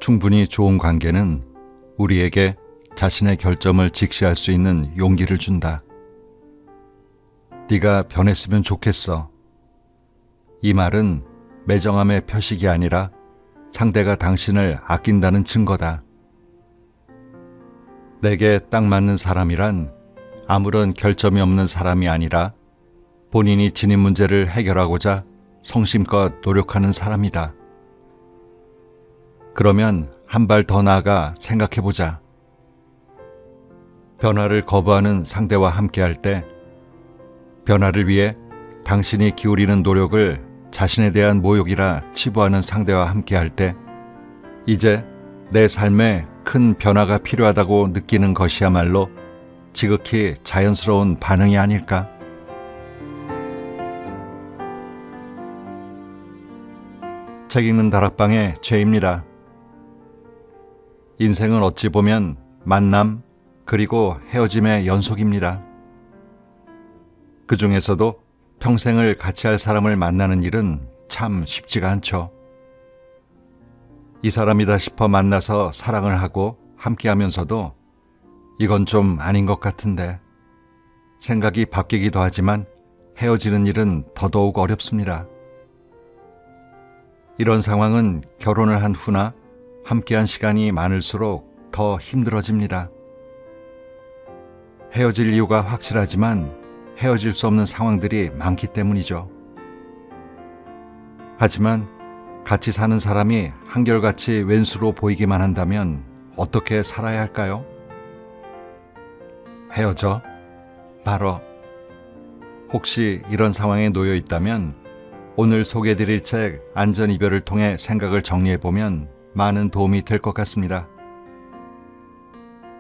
충분히 좋은 관계는 우리에게 자신의 결점을 직시할 수 있는 용기를 준다. 네가 변했으면 좋겠어. 이 말은 매정함의 표식이 아니라 상대가 당신을 아낀다는 증거다. 내게 딱 맞는 사람이란 아무런 결점이 없는 사람이 아니라 본인이 지닌 문제를 해결하고자 성심껏 노력하는 사람이다. 그러면 한 발 더 나아가 생각해보자. 변화를 거부하는 상대와 함께할 때 변화를 위해 당신이 기울이는 노력을 자신에 대한 모욕이라 치부하는 상대와 함께할 때 이제 내 삶에 큰 변화가 필요하다고 느끼는 것이야말로 지극히 자연스러운 반응이 아닐까? 책 읽는 다락방의 죄입니다. 인생은 어찌 보면 만남 그리고 헤어짐의 연속입니다. 그 중에서도 평생을 같이 할 사람을 만나는 일은 참 쉽지가 않죠. 이 사람이다 싶어 만나서 사랑을 하고 함께 하면서도 이건 좀 아닌 것 같은데 생각이 바뀌기도 하지만 헤어지는 일은 더더욱 어렵습니다. 이런 상황은 결혼을 한 후나 함께한 시간이 많을수록 더 힘들어집니다. 헤어질 이유가 확실하지만 헤어질 수 없는 상황들이 많기 때문이죠. 하지만 같이 사는 사람이 한결같이 왼수로 보이기만 한다면 어떻게 살아야 할까요? 헤어져 말어. 혹시 이런 상황에 놓여 있다면 오늘 소개해드릴 책 안전이별을 통해 생각을 정리해보면 많은 도움이 될 것 같습니다.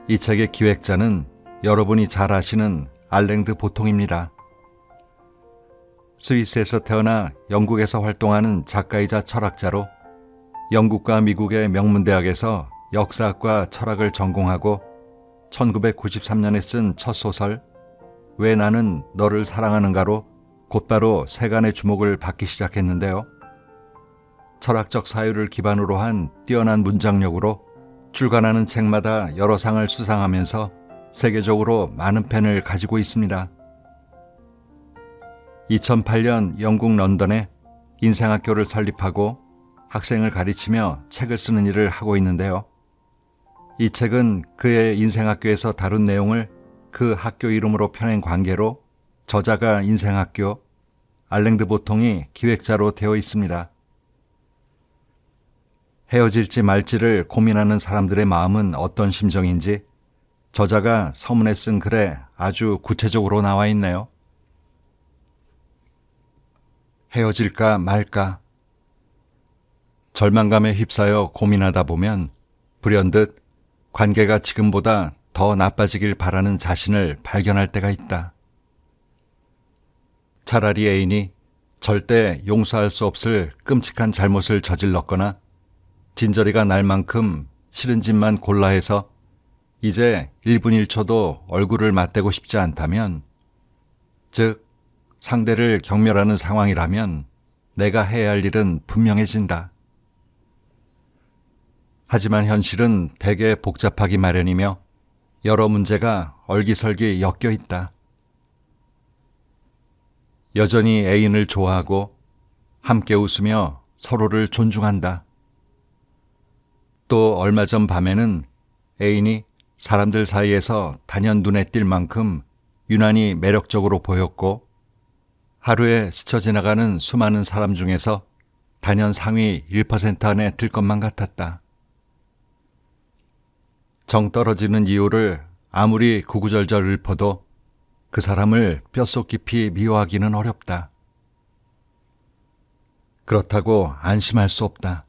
이 책의 기획자는 여러분이 잘 아시는 알랭드 보통입니다. 스위스에서 태어나 영국에서 활동하는 작가이자 철학자로 영국과 미국의 명문대학에서 역사학과 철학을 전공하고 1993년에 쓴 첫 소설 왜 나는 너를 사랑하는가로 곧바로 세간의 주목을 받기 시작했는데요. 철학적 사유를 기반으로 한 뛰어난 문장력으로 출간하는 책마다 여러 상을 수상하면서 세계적으로 많은 팬을 가지고 있습니다. 2008년 영국 런던에 인생학교를 설립하고 학생을 가르치며 책을 쓰는 일을 하고 있는데요. 이 책은 그의 인생학교에서 다룬 내용을 그 학교 이름으로 펴낸 관계로 저자가 인생학교, 알랭드 보통이 기획자로 되어 있습니다. 헤어질지 말지를 고민하는 사람들의 마음은 어떤 심정인지 저자가 서문에 쓴 글에 아주 구체적으로 나와 있네요. 헤어질까 말까. 절망감에 휩싸여 고민하다 보면 불현듯 관계가 지금보다 더 나빠지길 바라는 자신을 발견할 때가 있다. 차라리 애인이 절대 용서할 수 없을 끔찍한 잘못을 저질렀거나 진저리가 날 만큼 싫은 짓만 골라 해서 이제 1분 1초도 얼굴을 맞대고 싶지 않다면, 즉 상대를 경멸하는 상황이라면 내가 해야 할 일은 분명해진다. 하지만 현실은 되게 복잡하기 마련이며 여러 문제가 얼기설기 엮여 있다. 여전히 애인을 좋아하고 함께 웃으며 서로를 존중한다. 또 얼마 전 밤에는 애인이 사람들 사이에서 단연 눈에 띌 만큼 유난히 매력적으로 보였고 하루에 스쳐 지나가는 수많은 사람 중에서 단연 상위 1% 안에 들 것만 같았다. 정 떨어지는 이유를 아무리 구구절절 읊어도 그 사람을 뼛속 깊이 미워하기는 어렵다. 그렇다고 안심할 수 없다.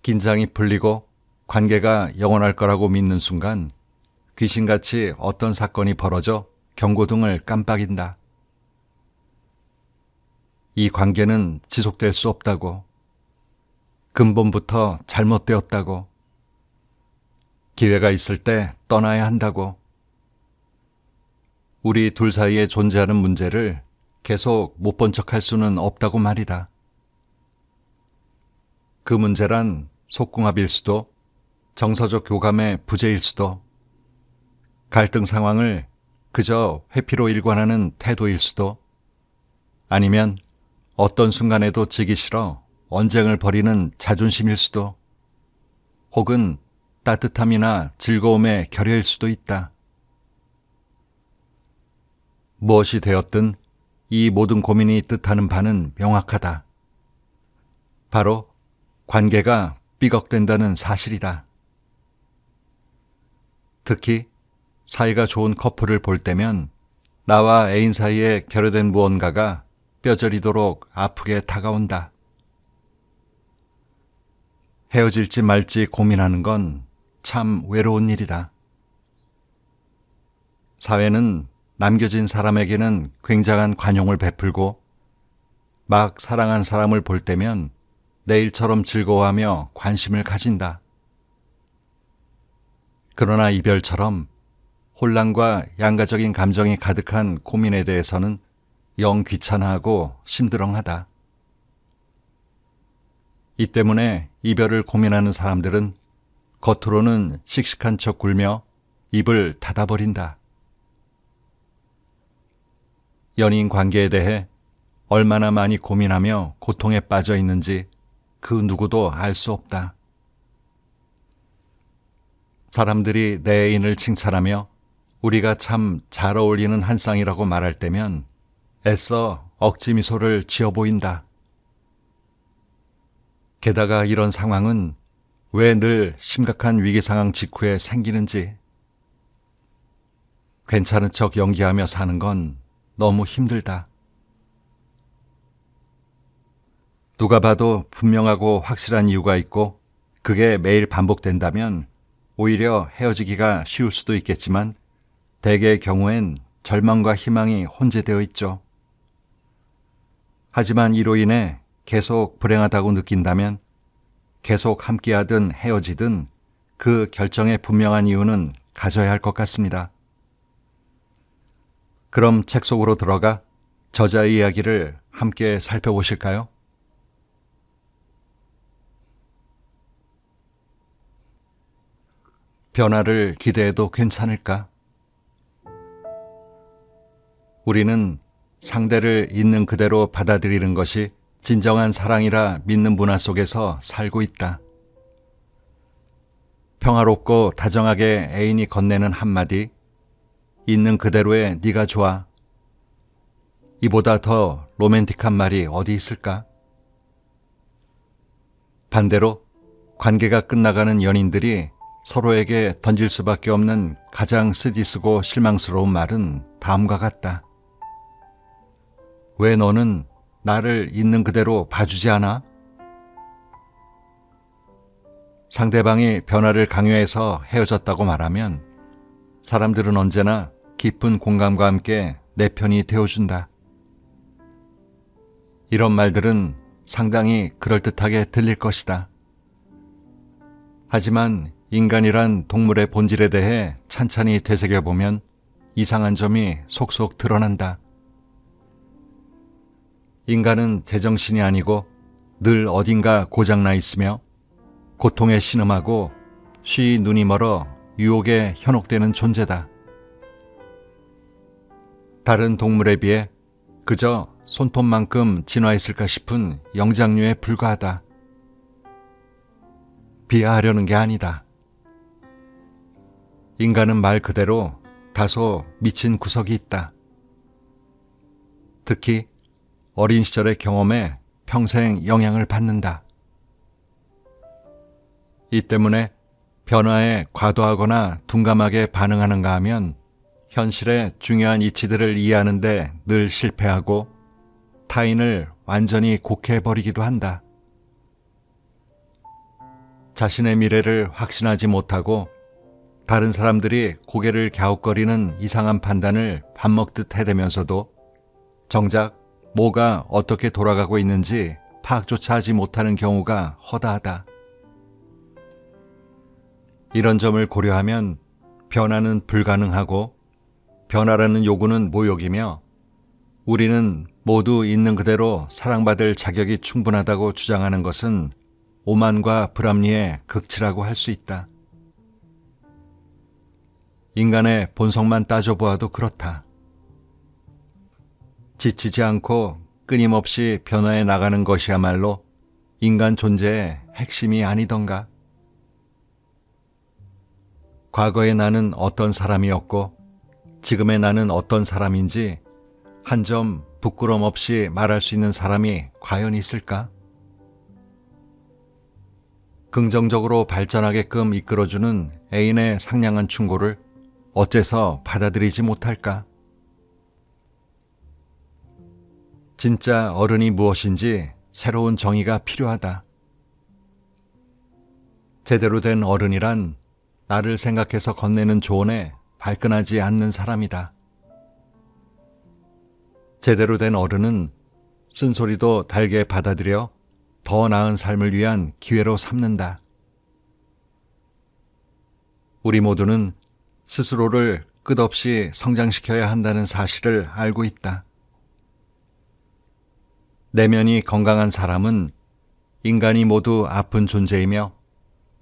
긴장이 풀리고 관계가 영원할 거라고 믿는 순간 귀신같이 어떤 사건이 벌어져 경고등을 깜빡인다. 이 관계는 지속될 수 없다고, 근본부터 잘못되었다고, 기회가 있을 때 떠나야 한다고, 우리 둘 사이에 존재하는 문제를 계속 못 본 척할 수는 없다고 말이다. 그 문제란 속궁합일 수도, 정서적 교감의 부재일 수도, 갈등 상황을 그저 회피로 일관하는 태도일 수도, 아니면 어떤 순간에도 지기 싫어 언쟁을 벌이는 자존심일 수도, 혹은 따뜻함이나 즐거움의 결여일 수도 있다. 무엇이 되었든 이 모든 고민이 뜻하는 바는 명확하다. 바로 관계가 삐걱된다는 사실이다. 특히 사이가 좋은 커플을 볼 때면 나와 애인 사이에 결여된 무언가가 뼈저리도록 아프게 다가온다. 헤어질지 말지 고민하는 건 참 외로운 일이다. 사회는 남겨진 사람에게는 굉장한 관용을 베풀고 막 사랑한 사람을 볼 때면 내일처럼 즐거워하며 관심을 가진다. 그러나 이별처럼 혼란과 양가적인 감정이 가득한 고민에 대해서는 영 귀찮아하고 심드렁하다. 이 때문에 이별을 고민하는 사람들은 겉으로는 씩씩한 척 굴며 입을 닫아버린다. 연인 관계에 대해 얼마나 많이 고민하며 고통에 빠져 있는지 그 누구도 알 수 없다. 사람들이 내 애인을 칭찬하며 우리가 참 잘 어울리는 한 쌍이라고 말할 때면 애써 억지 미소를 지어 보인다. 게다가 이런 상황은 왜 늘 심각한 위기 상황 직후에 생기는지, 괜찮은 척 연기하며 사는 건 너무 힘들다. 누가 봐도 분명하고 확실한 이유가 있고 그게 매일 반복된다면 오히려 헤어지기가 쉬울 수도 있겠지만 대개의 경우엔 절망과 희망이 혼재되어 있죠. 하지만 이로 인해 계속 불행하다고 느낀다면 계속 함께하든 헤어지든 그 결정의 분명한 이유는 가져야 할 것 같습니다. 그럼 책 속으로 들어가 저자의 이야기를 함께 살펴보실까요? 변화를 기대해도 괜찮을까? 우리는 상대를 있는 그대로 받아들이는 것이 진정한 사랑이라 믿는 문화 속에서 살고 있다. 평화롭고 다정하게 애인이 건네는 한마디, 있는 그대로의 네가 좋아. 이보다 더 로맨틱한 말이 어디 있을까? 반대로 관계가 끝나가는 연인들이 서로에게 던질 수밖에 없는 가장 쓰디쓰고 실망스러운 말은 다음과 같다. 왜 너는 나를 있는 그대로 봐주지 않아? 상대방이 변화를 강요해서 헤어졌다고 말하면 사람들은 언제나 깊은 공감과 함께 내 편이 되어준다. 이런 말들은 상당히 그럴듯하게 들릴 것이다. 하지만 인간이란 동물의 본질에 대해 찬찬히 되새겨보면 이상한 점이 속속 드러난다. 인간은 제정신이 아니고 늘 어딘가 고장나 있으며 고통에 신음하고 쉬이 눈이 멀어 유혹에 현혹되는 존재다. 다른 동물에 비해 그저 손톱만큼 진화했을까 싶은 영장류에 불과하다. 비하하려는 게 아니다. 인간은 말 그대로 다소 미친 구석이 있다. 특히 어린 시절의 경험에 평생 영향을 받는다. 이 때문에 변화에 과도하거나 둔감하게 반응하는가 하면 현실의 중요한 이치들을 이해하는 데 늘 실패하고 타인을 완전히 곡해버리기도 한다. 자신의 미래를 확신하지 못하고 다른 사람들이 고개를 갸웃거리는 이상한 판단을 밥 먹듯 해대면서도 정작 뭐가 어떻게 돌아가고 있는지 파악조차 하지 못하는 경우가 허다하다. 이런 점을 고려하면 변화는 불가능하고 변화라는 요구는 모욕이며 우리는 모두 있는 그대로 사랑받을 자격이 충분하다고 주장하는 것은 오만과 불합리의 극치라고 할 수 있다. 인간의 본성만 따져보아도 그렇다. 지치지 않고 끊임없이 변화해 나가는 것이야말로 인간 존재의 핵심이 아니던가. 과거의 나는 어떤 사람이었고 지금의 나는 어떤 사람인지 한 점 부끄럼 없이 말할 수 있는 사람이 과연 있을까? 긍정적으로 발전하게끔 이끌어주는 애인의 상냥한 충고를 어째서 받아들이지 못할까? 진짜 어른이 무엇인지 새로운 정의가 필요하다. 제대로 된 어른이란 나를 생각해서 건네는 조언에 발끈하지 않는 사람이다. 제대로 된 어른은 쓴소리도 달게 받아들여 더 나은 삶을 위한 기회로 삼는다. 우리 모두는 스스로를 끝없이 성장시켜야 한다는 사실을 알고 있다. 내면이 건강한 사람은 인간이 모두 아픈 존재이며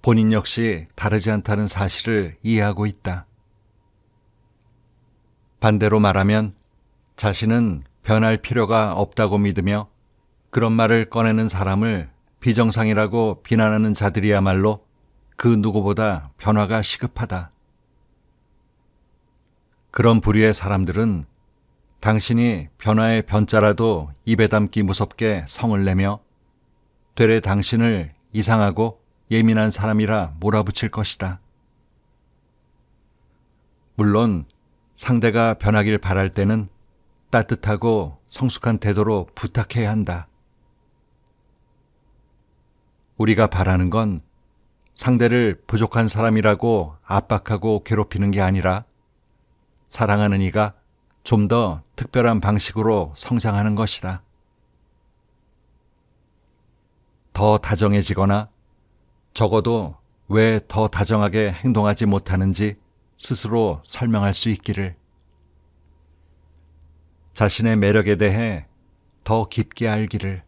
본인 역시 다르지 않다는 사실을 이해하고 있다. 반대로 말하면 자신은 변할 필요가 없다고 믿으며 그런 말을 꺼내는 사람을 비정상이라고 비난하는 자들이야말로 그 누구보다 변화가 시급하다. 그런 부류의 사람들은 당신이 변화의 변자라도 입에 담기 무섭게 성을 내며 되레 당신을 이상하고 예민한 사람이라 몰아붙일 것이다. 물론 상대가 변하길 바랄 때는 따뜻하고 성숙한 태도로 부탁해야 한다. 우리가 바라는 건 상대를 부족한 사람이라고 압박하고 괴롭히는 게 아니라 사랑하는 이가 좀 더 특별한 방식으로 성장하는 것이다. 더 다정해지거나 적어도 왜 더 다정하게 행동하지 못하는지 스스로 설명할 수 있기를. 자신의 매력에 대해 더 깊게 알기를.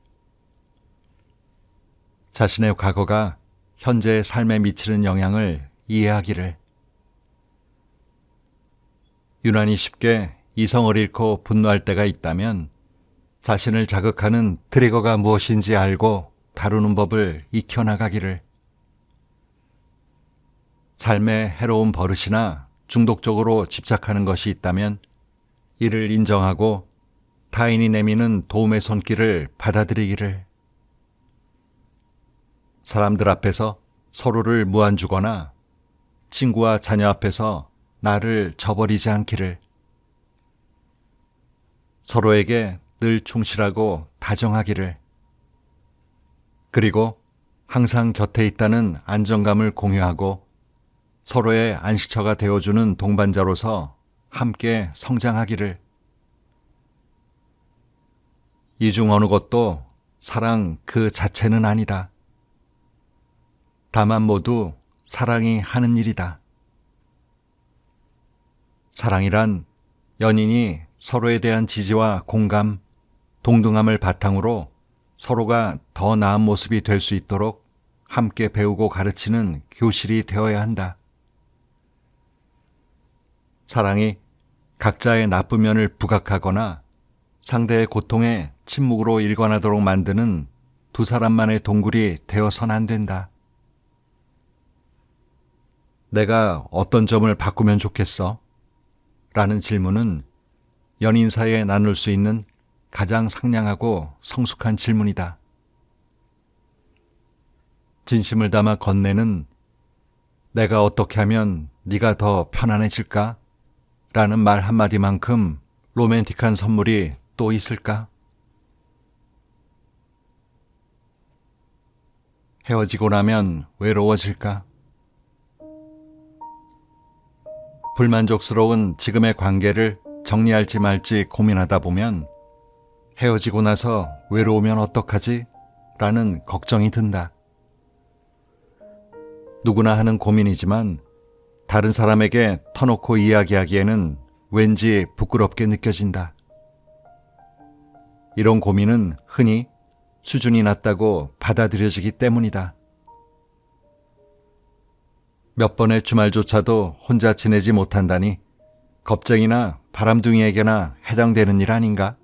자신의 과거가 현재의 삶에 미치는 영향을 이해하기를. 유난히 쉽게 이성을 잃고 분노할 때가 있다면 자신을 자극하는 트리거가 무엇인지 알고 다루는 법을 익혀나가기를. 삶에 해로운 버릇이나 중독적으로 집착하는 것이 있다면 이를 인정하고 타인이 내미는 도움의 손길을 받아들이기를. 사람들 앞에서 서로를 무안주거나 친구와 자녀 앞에서 나를 저버리지 않기를. 서로에게 늘 충실하고 다정하기를. 그리고 항상 곁에 있다는 안정감을 공유하고 서로의 안식처가 되어주는 동반자로서 함께 성장하기를. 이 중 어느 것도 사랑 그 자체는 아니다. 다만 모두 사랑이 하는 일이다. 사랑이란 연인이 서로에 대한 지지와 공감, 동등함을 바탕으로 서로가 더 나은 모습이 될 수 있도록 함께 배우고 가르치는 교실이 되어야 한다. 사랑이 각자의 나쁜 면을 부각하거나 상대의 고통에 침묵으로 일관하도록 만드는 두 사람만의 동굴이 되어선 안 된다. 내가 어떤 점을 바꾸면 좋겠어? 라는 질문은 연인 사이에 나눌 수 있는 가장 상냥하고 성숙한 질문이다. 진심을 담아 건네는 내가 어떻게 하면 네가 더 편안해질까? 라는 말 한마디만큼 로맨틱한 선물이 또 있을까? 헤어지고 나면 외로워질까? 불만족스러운 지금의 관계를 정리할지 말지 고민하다 보면 헤어지고 나서 외로우면 어떡하지? 라는 걱정이 든다. 누구나 하는 고민이지만 다른 사람에게 터놓고 이야기하기에는 왠지 부끄럽게 느껴진다. 이런 고민은 흔히 수준이 낮다고 받아들여지기 때문이다. 몇 번의 주말조차도 혼자 지내지 못한다니 겁쟁이나 바람둥이에게나 해당되는 일 아닌가?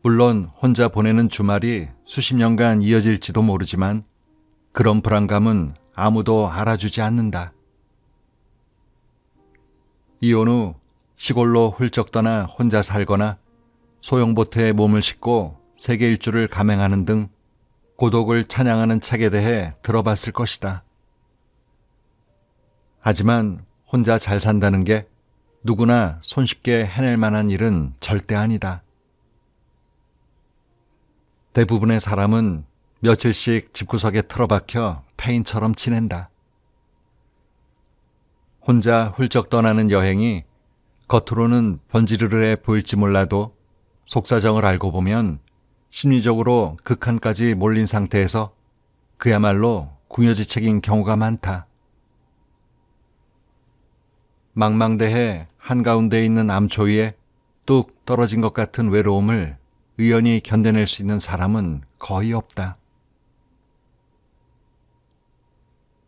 물론 혼자 보내는 주말이 수십 년간 이어질지도 모르지만 그런 불안감은 아무도 알아주지 않는다. 이혼 후 시골로 훌쩍 떠나 혼자 살거나 소형보트에 몸을 싣고 세계 일주를 감행하는 등 고독을 찬양하는 책에 대해 들어봤을 것이다. 하지만 혼자 잘 산다는 게 누구나 손쉽게 해낼 만한 일은 절대 아니다. 대부분의 사람은 며칠씩 집구석에 틀어박혀 폐인처럼 지낸다. 혼자 훌쩍 떠나는 여행이 겉으로는 번지르르해 보일지 몰라도 속사정을 알고 보면 심리적으로 극한까지 몰린 상태에서 그야말로 궁여지책인 경우가 많다. 망망대해 한가운데 있는 암초 위에 뚝 떨어진 것 같은 외로움을 의연히 견뎌낼 수 있는 사람은 거의 없다.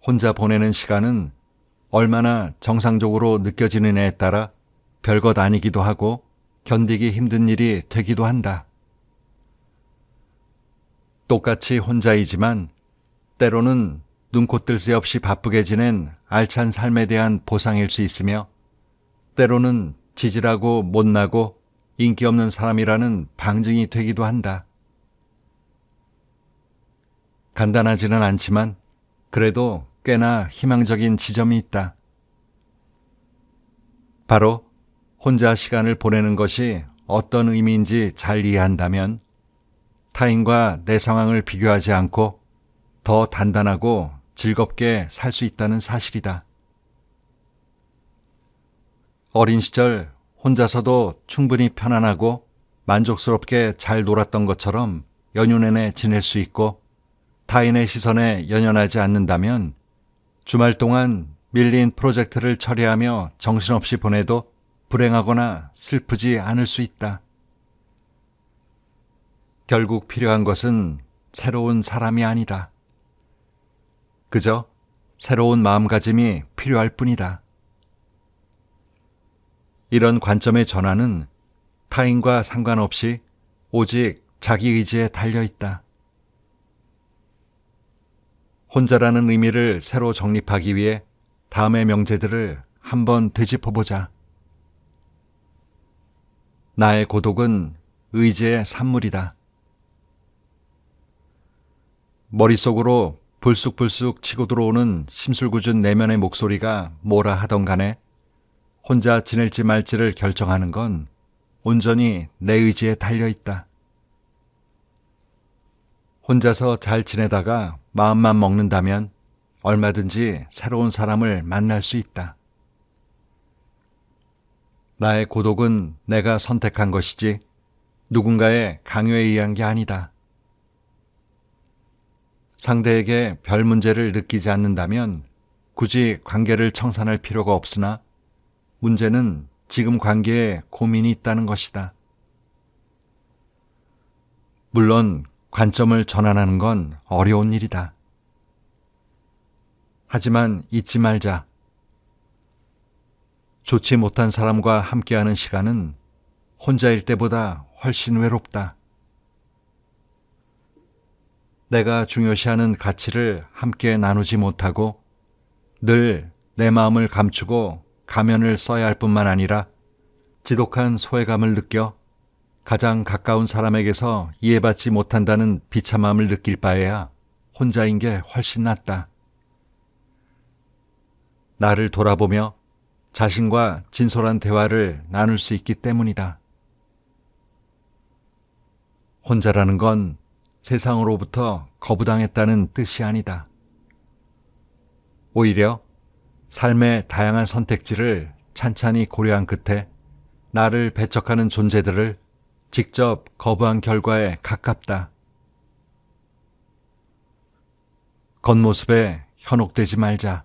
혼자 보내는 시간은 얼마나 정상적으로 느껴지느냐에 따라 별것 아니기도 하고 견디기 힘든 일이 되기도 한다. 똑같이 혼자이지만 때로는 눈코 뜰 새 없이 바쁘게 지낸 알찬 삶에 대한 보상일 수 있으며 때로는 지질하고 못나고 인기 없는 사람이라는 방증이 되기도 한다. 간단하지는 않지만 그래도 꽤나 희망적인 지점이 있다. 바로 혼자 시간을 보내는 것이 어떤 의미인지 잘 이해한다면 타인과 내 상황을 비교하지 않고 더 단단하고 즐겁게 살 수 있다는 사실이다. 어린 시절 혼자서도 충분히 편안하고 만족스럽게 잘 놀았던 것처럼 연휴 내내 지낼 수 있고 타인의 시선에 연연하지 않는다면 주말 동안 밀린 프로젝트를 처리하며 정신없이 보내도 불행하거나 슬프지 않을 수 있다. 결국 필요한 것은 새로운 사람이 아니다. 그저 새로운 마음가짐이 필요할 뿐이다. 이런 관점의 전환은 타인과 상관없이 오직 자기 의지에 달려 있다. 혼자라는 의미를 새로 정립하기 위해 다음의 명제들을 한번 되짚어보자. 나의 고독은 의지의 산물이다. 머릿속으로 불쑥불쑥 치고 들어오는 심술궂은 내면의 목소리가 뭐라 하던 간에 혼자 지낼지 말지를 결정하는 건 온전히 내 의지에 달려있다. 혼자서 잘 지내다가 마음만 먹는다면 얼마든지 새로운 사람을 만날 수 있다. 나의 고독은 내가 선택한 것이지 누군가의 강요에 의한 게 아니다. 상대에게 별 문제를 느끼지 않는다면 굳이 관계를 청산할 필요가 없으나 문제는 지금 관계에 고민이 있다는 것이다. 물론 관점을 전환하는 건 어려운 일이다. 하지만 잊지 말자. 좋지 못한 사람과 함께하는 시간은 혼자일 때보다 훨씬 외롭다. 내가 중요시하는 가치를 함께 나누지 못하고 늘 내 마음을 감추고 가면을 써야 할 뿐만 아니라 지독한 소외감을 느껴 가장 가까운 사람에게서 이해받지 못한다는 비참함을 느낄 바에야 혼자인 게 훨씬 낫다. 나를 돌아보며 자신과 진솔한 대화를 나눌 수 있기 때문이다. 혼자라는 건 세상으로부터 거부당했다는 뜻이 아니다. 오히려 삶의 다양한 선택지를 찬찬히 고려한 끝에 나를 배척하는 존재들을 직접 거부한 결과에 가깝다. 겉모습에 현혹되지 말자.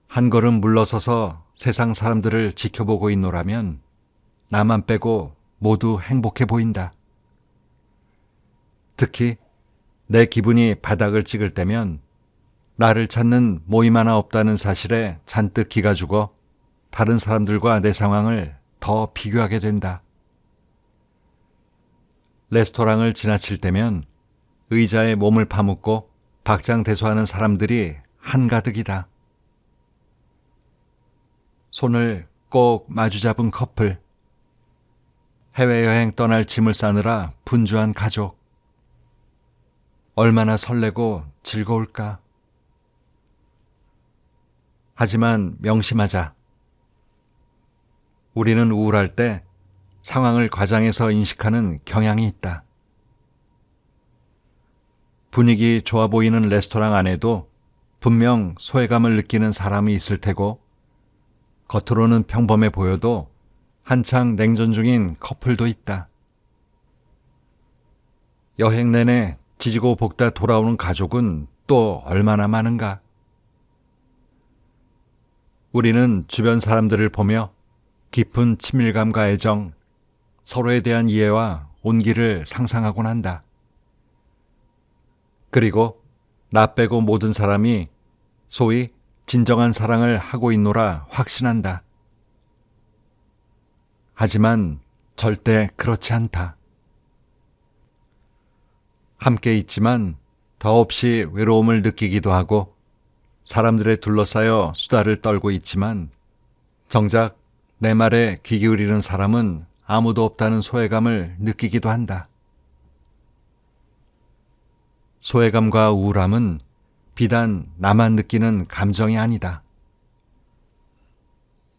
한 걸음 물러서서 세상 사람들을 지켜보고 있노라면 나만 빼고 모두 행복해 보인다. 특히 내 기분이 바닥을 찍을 때면 나를 찾는 모임 하나 없다는 사실에 잔뜩 기가 죽어 다른 사람들과 내 상황을 더 비교하게 된다. 레스토랑을 지나칠 때면 의자에 몸을 파묻고 박장대소하는 사람들이 한가득이다. 손을 꼭 마주잡은 커플, 해외여행 떠날 짐을 싸느라 분주한 가족, 얼마나 설레고 즐거울까. 하지만 명심하자. 우리는 우울할 때 상황을 과장해서 인식하는 경향이 있다. 분위기 좋아 보이는 레스토랑 안에도 분명 소외감을 느끼는 사람이 있을 테고, 겉으로는 평범해 보여도 한창 냉전 중인 커플도 있다. 여행 내내 지지고 볶다 돌아오는 가족은 또 얼마나 많은가. 우리는 주변 사람들을 보며 깊은 친밀감과 애정, 서로에 대한 이해와 온기를 상상하곤 한다. 그리고 나 빼고 모든 사람이 소위 진정한 사랑을 하고 있노라 확신한다. 하지만 절대 그렇지 않다. 함께 있지만 더없이 외로움을 느끼기도 하고, 사람들에 둘러싸여 수다를 떨고 있지만 정작 내 말에 귀 기울이는 사람은 아무도 없다는 소외감을 느끼기도 한다. 소외감과 우울함은 비단 나만 느끼는 감정이 아니다.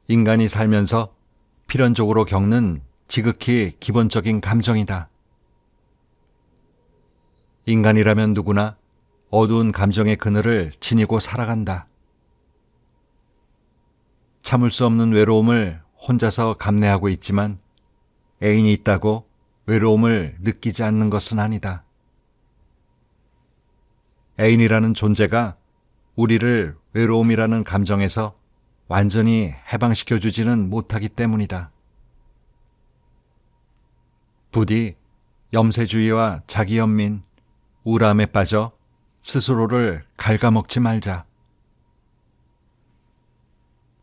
인간이 살면서 필연적으로 겪는 지극히 기본적인 감정이다. 인간이라면 누구나 어두운 감정의 그늘을 지니고 살아간다. 참을 수 없는 외로움을 혼자서 감내하고 있지만 애인이 있다고 외로움을 느끼지 않는 것은 아니다. 애인이라는 존재가 우리를 외로움이라는 감정에서 완전히 해방시켜주지는 못하기 때문이다. 부디 염세주의와 자기연민, 우울함에 빠져 스스로를 갉아먹지 말자.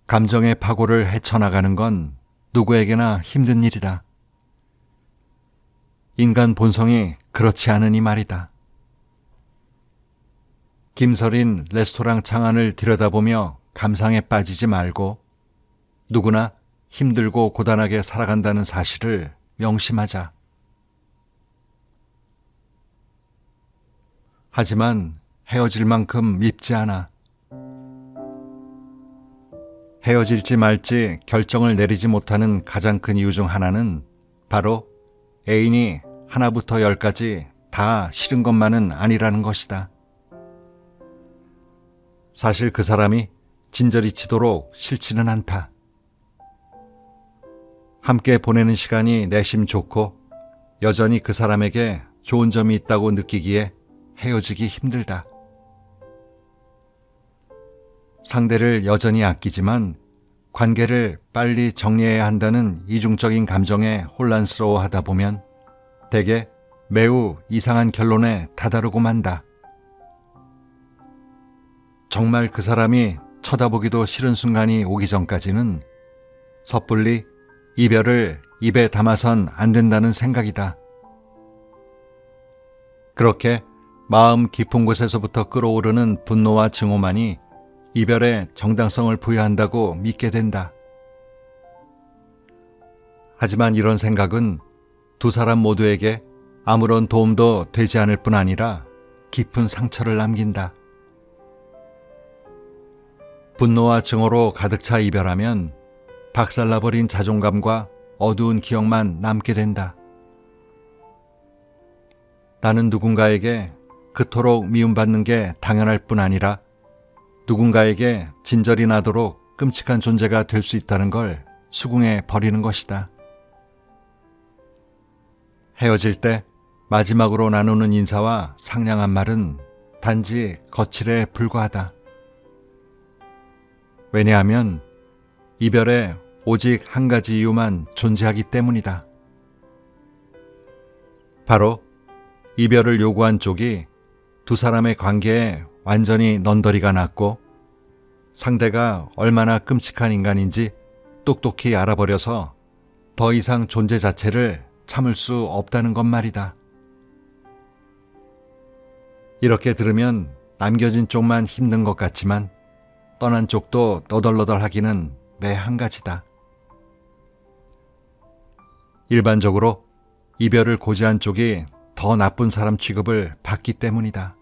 감정의 파고를 헤쳐나가는 건 누구에게나 힘든 일이다. 인간 본성이 그렇지 않으니 말이다. 김서린 레스토랑 창안을 들여다보며 감상에 빠지지 말고 누구나 힘들고 고단하게 살아간다는 사실을 명심하자. 하지만 헤어질 만큼 밉지 않아. 헤어질지 말지 결정을 내리지 못하는 가장 큰 이유 중 하나는 바로 애인이 하나부터 열까지 다 싫은 것만은 아니라는 것이다. 사실 그 사람이 진저리 치도록 싫지는 않다. 함께 보내는 시간이 내심 좋고 여전히 그 사람에게 좋은 점이 있다고 느끼기에 헤어지기 힘들다. 상대를 여전히 아끼지만 관계를 빨리 정리해야 한다는 이중적인 감정에 혼란스러워하다 보면 대개 매우 이상한 결론에 다다르고 만다. 정말 그 사람이 쳐다보기도 싫은 순간이 오기 전까지는 섣불리 이별을 입에 담아선 안 된다는 생각이다. 그렇게 마음 깊은 곳에서부터 끓어오르는 분노와 증오만이 이별에 정당성을 부여한다고 믿게 된다. 하지만 이런 생각은 두 사람 모두에게 아무런 도움도 되지 않을 뿐 아니라 깊은 상처를 남긴다. 분노와 증오로 가득 차 이별하면 박살나버린 자존감과 어두운 기억만 남게 된다. 나는 누군가에게 그토록 미움받는 게 당연할 뿐 아니라 누군가에게 진절이 나도록 끔찍한 존재가 될 수 있다는 걸 수긍해 버리는 것이다. 헤어질 때 마지막으로 나누는 인사와 상냥한 말은 단지 거칠에 불과하다. 왜냐하면 이별에 오직 한 가지 이유만 존재하기 때문이다. 바로 이별을 요구한 쪽이 두 사람의 관계에 완전히 넌더리가 났고 상대가 얼마나 끔찍한 인간인지 똑똑히 알아버려서 더 이상 존재 자체를 참을 수 없다는 것 말이다. 이렇게 들으면 남겨진 쪽만 힘든 것 같지만 떠난 쪽도 너덜너덜하기는 매 한 가지다. 일반적으로 이별을 고지한 쪽이 더 나쁜 사람 취급을 받기 때문이다.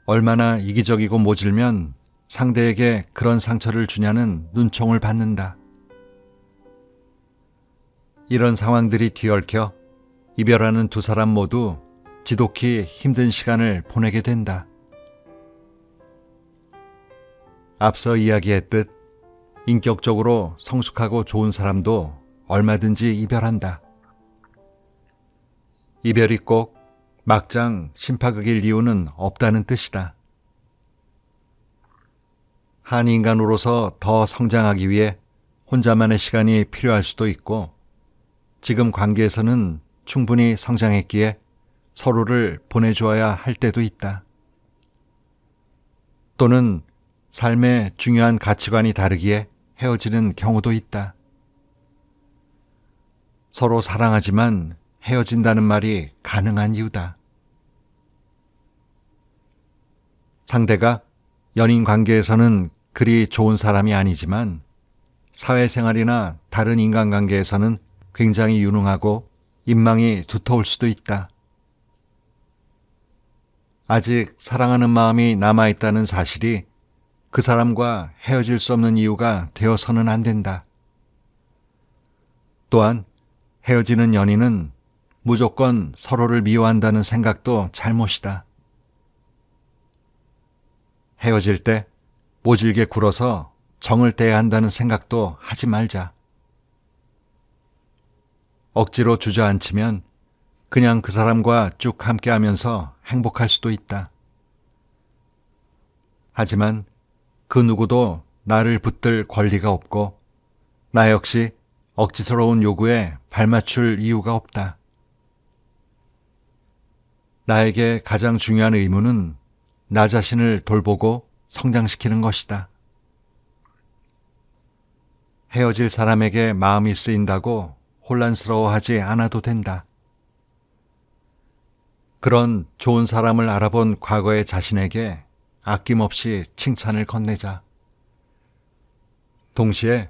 얼마나 이기적이고 모질면 상대에게 그런 상처를 주냐는 눈총을 받는다. 이런 상황들이 뒤얽혀 이별하는 두 사람 모두 지독히 힘든 시간을 보내게 된다. 앞서 이야기했듯 인격적으로 성숙하고 좋은 사람도 얼마든지 이별한다. 이별이 꼭 막장 심파극일 이유는 없다는 뜻이다. 한 인간으로서 더 성장하기 위해 혼자만의 시간이 필요할 수도 있고 지금 관계에서는 충분히 성장했기에 서로를 보내주어야 할 때도 있다. 또는 삶의 중요한 가치관이 다르기에 헤어지는 경우도 있다. 서로 사랑하지만 헤어진다는 말이 가능한 이유다. 상대가 연인 관계에서는 그리 좋은 사람이 아니지만 사회생활이나 다른 인간관계에서는 굉장히 유능하고 인망이 두터울 수도 있다. 아직 사랑하는 마음이 남아있다는 사실이 그 사람과 헤어질 수 없는 이유가 되어서는 안 된다. 또한 헤어지는 연인은 무조건 서로를 미워한다는 생각도 잘못이다. 헤어질 때 모질게 굴어서 정을 떼야 한다는 생각도 하지 말자. 억지로 주저앉히면 그냥 그 사람과 쭉 함께하면서 행복할 수도 있다. 하지만 그 누구도 나를 붙들 권리가 없고 나 역시 억지스러운 요구에 발맞출 이유가 없다. 나에게 가장 중요한 의무는 나 자신을 돌보고 성장시키는 것이다. 헤어질 사람에게 마음이 쓰인다고 혼란스러워하지 않아도 된다. 그런 좋은 사람을 알아본 과거의 자신에게 아낌없이 칭찬을 건네자. 동시에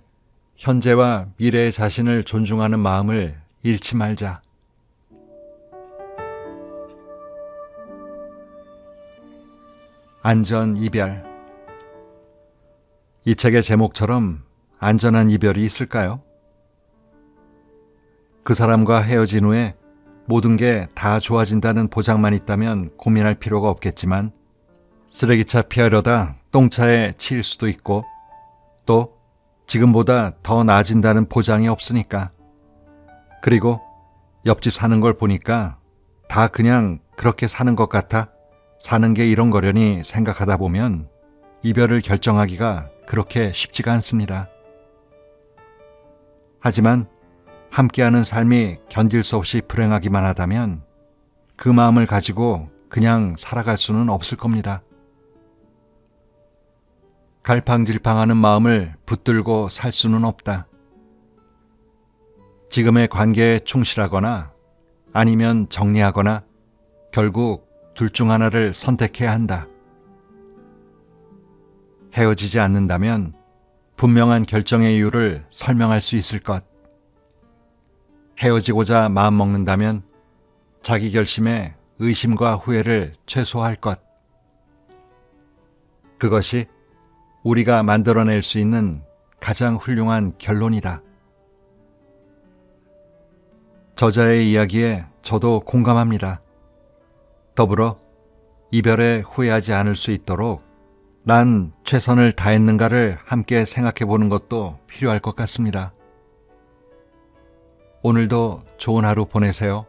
현재와 미래의 자신을 존중하는 마음을 잃지 말자. 안전 이별. 이 책의 제목처럼 안전한 이별이 있을까요? 그 사람과 헤어진 후에 모든 게 다 좋아진다는 보장만 있다면 고민할 필요가 없겠지만 쓰레기차 피하려다 똥차에 치일 수도 있고 또 지금보다 더 나아진다는 보장이 없으니까. 그리고 옆집 사는 걸 보니까 다 그냥 그렇게 사는 것 같아 사는 게 이런 거려니 생각하다 보면 이별을 결정하기가 그렇게 쉽지가 않습니다. 하지만 함께하는 삶이 견딜 수 없이 불행하기만 하다면 그 마음을 가지고 그냥 살아갈 수는 없을 겁니다. 갈팡질팡하는 마음을 붙들고 살 수는 없다. 지금의 관계에 충실하거나 아니면 정리하거나 결국 둘 중 하나를 선택해야 한다. 헤어지지 않는다면 분명한 결정의 이유를 설명할 수 있을 것. 헤어지고자 마음먹는다면 자기 결심에 의심과 후회를 최소화할 것. 그것이 우리가 만들어낼 수 있는 가장 훌륭한 결론이다. 저자의 이야기에 저도 공감합니다. 더불어 이별에 후회하지 않을 수 있도록 난 최선을 다했는가를 함께 생각해 보는 것도 필요할 것 같습니다. 오늘도 좋은 하루 보내세요.